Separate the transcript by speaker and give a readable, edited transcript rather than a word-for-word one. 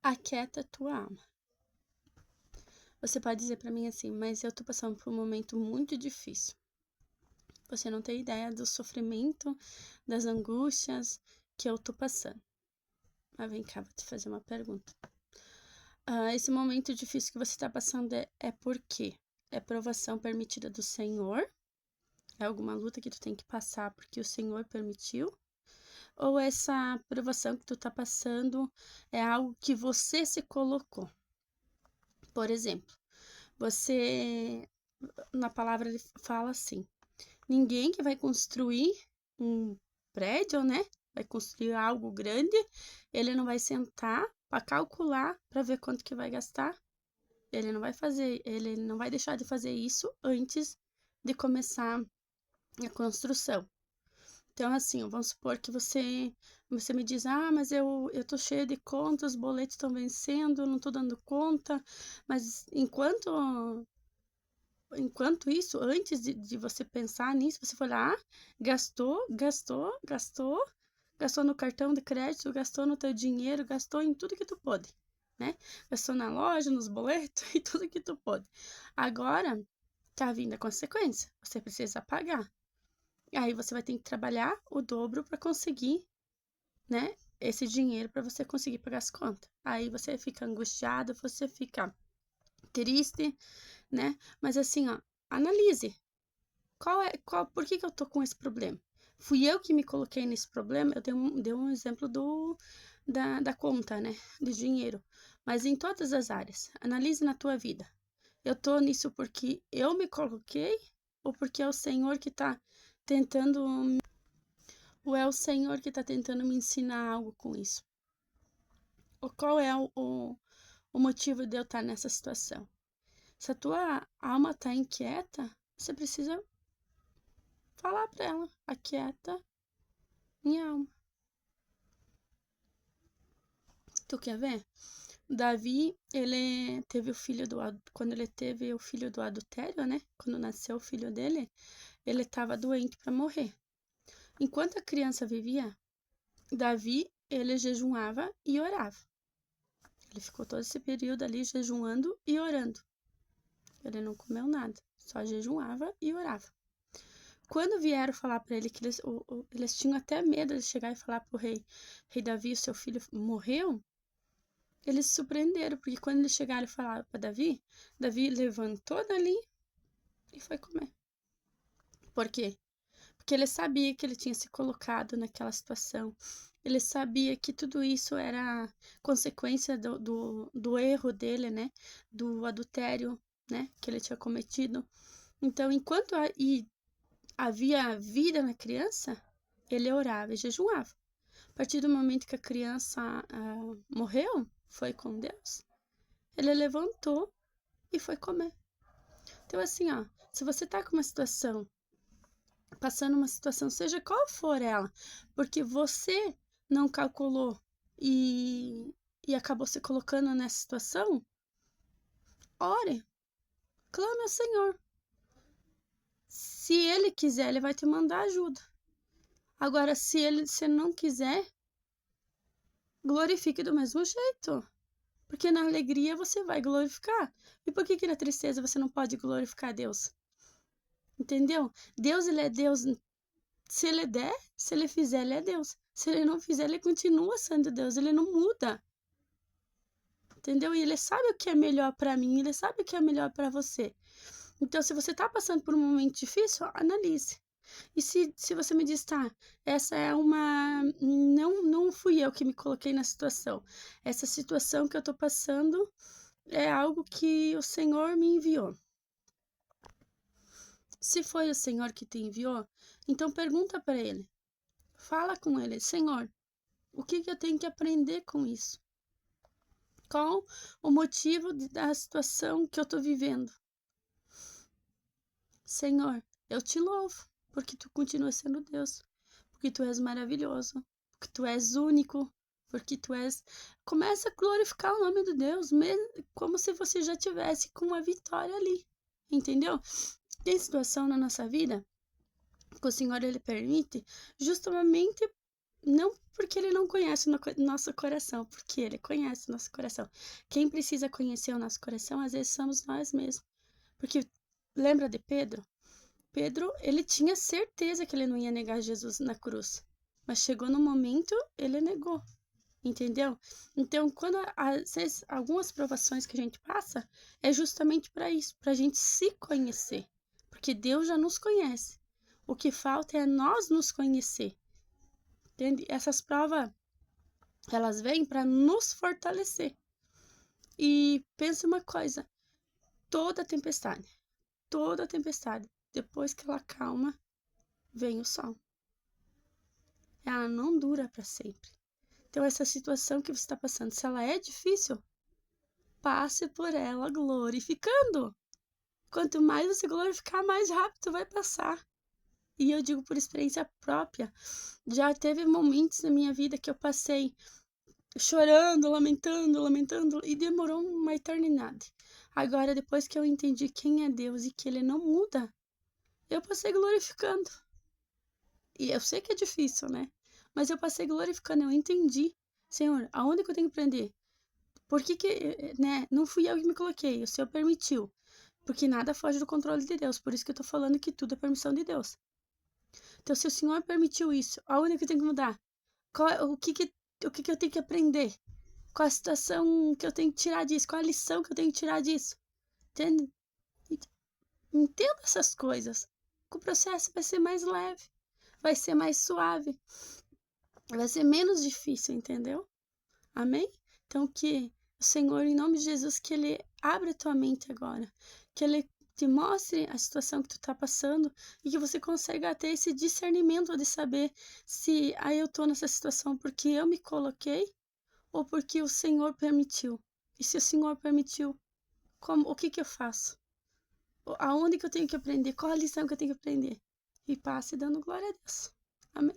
Speaker 1: Aquieta tua alma. Você pode dizer para mim assim, mas eu tô passando por um momento muito difícil. Você não tem ideia do sofrimento, das angústias que eu tô passando. Mas vem cá, vou te fazer uma pergunta. Esse momento difícil que você está passando é por quê? É provação permitida do Senhor? É alguma luta que tu tem que passar porque o Senhor permitiu? Ou essa provação que tu tá passando é algo que você se colocou? Por exemplo, na palavra ele fala assim, ninguém que vai construir um prédio, né? Vai construir algo grande, ele não vai sentar para calcular para ver quanto que vai gastar. Ele não vai deixar de fazer isso antes de começar a construção. Então, assim, vamos supor que você me diz, mas eu tô cheia de contas, os boletos estão vencendo, não tô dando conta, mas enquanto isso, antes de você pensar nisso, você foi lá, gastou no cartão de crédito, gastou no teu dinheiro, gastou em tudo que tu pôde, né? Gastou na loja, nos boletos e tudo que tu pôde. Agora, tá vindo a consequência, você precisa pagar. Aí você vai ter que trabalhar o dobro para conseguir, né, esse dinheiro para você conseguir pagar as contas. Aí você fica angustiado, você fica triste, né? Mas assim, ó, analise. Por que eu tô com esse problema? Fui eu que me coloquei nesse problema? Eu dei um exemplo da conta, né? De dinheiro. Mas em todas as áreas. Analise na tua vida. Eu tô nisso porque eu me coloquei ou porque é o Senhor que tá tentando... Ou é o Senhor que tá tentando me ensinar algo com isso? Ou qual é o motivo de eu estar nessa situação? Se a tua alma tá inquieta, você precisa falar para ela, aquieta minha alma. Tu quer ver? Davi, ele teve quando ele teve o filho do adultério, né? Quando nasceu o filho dele, ele estava doente para morrer. Enquanto a criança vivia, Davi, ele jejuava e orava. Ele ficou todo esse período ali jejuando e orando. Ele não comeu nada, só jejuava e orava. Quando vieram falar para ele que eles tinham até medo de chegar e falar pro rei Davi, seu filho morreu, eles se surpreenderam, porque quando eles chegaram e falaram para Davi levantou dali e foi comer. Por quê? Porque ele sabia que ele tinha se colocado naquela situação. Ele sabia que tudo isso era consequência do erro dele, né? Do adultério, né? Que ele tinha cometido. Então, enquanto havia vida na criança, ele orava e jejuava. A partir do momento que a criança morreu, foi com Deus, ele levantou e foi comer. Então, assim, ó, se você tá com uma situação, passando uma situação, seja qual for ela, porque você não calculou e acabou se colocando nessa situação, ore, clame ao Senhor. Se ele quiser, ele vai te mandar ajuda. Agora, se ele não quiser, glorifique do mesmo jeito. Porque na alegria você vai glorificar. E por que na tristeza você não pode glorificar Deus? Entendeu? Deus, ele é Deus. Se ele der, se ele fizer, ele é Deus. Se ele não fizer, ele continua sendo Deus. Ele não muda. Entendeu? E ele sabe o que é melhor para mim. Ele sabe o que é melhor para você. Então, se você tá passando por um momento difícil, analise. E se você me diz, tá, essa é uma... Não fui eu que me coloquei na situação. Essa situação que eu tô passando é algo que o Senhor me enviou. Se foi o Senhor que te enviou, então pergunta para ele. Fala com ele, Senhor, o que eu tenho que aprender com isso? Qual o motivo da situação que eu tô vivendo? Senhor, eu te louvo, porque tu continua sendo Deus, porque tu és maravilhoso, porque tu és único, porque tu és... Começa a glorificar o nome de Deus, mesmo como se você já tivesse com uma vitória ali, entendeu? Tem situação na nossa vida que o Senhor, ele permite justamente Não porque ele não conhece o nosso coração, porque ele conhece o nosso coração. Quem precisa conhecer o nosso coração, às vezes, somos nós mesmos. Porque lembra de Pedro? Pedro, ele tinha certeza que ele não ia negar Jesus na cruz. Mas chegou no momento, ele negou. Entendeu? Então, quando às vezes algumas provações que a gente passa, é justamente para isso, para a gente se conhecer. Porque Deus já nos conhece. O que falta é nós nos conhecer. Entende? Essas provas, elas vêm para nos fortalecer. E pensa uma coisa, toda tempestade, depois que ela calma, vem o sol. Ela não dura para sempre. Então, essa situação que você está passando, se ela é difícil, passe por ela glorificando. Quanto mais você glorificar, mais rápido vai passar. E eu digo por experiência própria. Já teve momentos na minha vida que eu passei chorando, lamentando, e demorou uma eternidade. Agora, depois que eu entendi quem é Deus e que Ele não muda, eu passei glorificando. E eu sei que é difícil, né? Mas eu passei glorificando, eu entendi. Senhor, aonde que eu tenho que aprender? Por que né? Não fui eu que me coloquei, o Senhor permitiu. Porque nada foge do controle de Deus. Por isso que eu tô falando que tudo é permissão de Deus. Então, se o Senhor permitiu isso, aonde que eu tenho que mudar? O que eu tenho que aprender? Qual a situação que eu tenho que tirar disso? Qual a lição que eu tenho que tirar disso? Entende? Entenda essas coisas. O processo vai ser mais leve, vai ser mais suave, vai ser menos difícil, entendeu? Amém? Então, que o Senhor, em nome de Jesus, que Ele abra a tua mente agora, que Ele te mostre a situação que tu tá passando e que você consiga ter esse discernimento de saber se eu tô nessa situação porque eu me coloquei ou porque o Senhor permitiu. E se o Senhor permitiu, o que eu faço? Aonde que eu tenho que aprender? Qual a lição que eu tenho que aprender? E passe dando glória a Deus. Amém?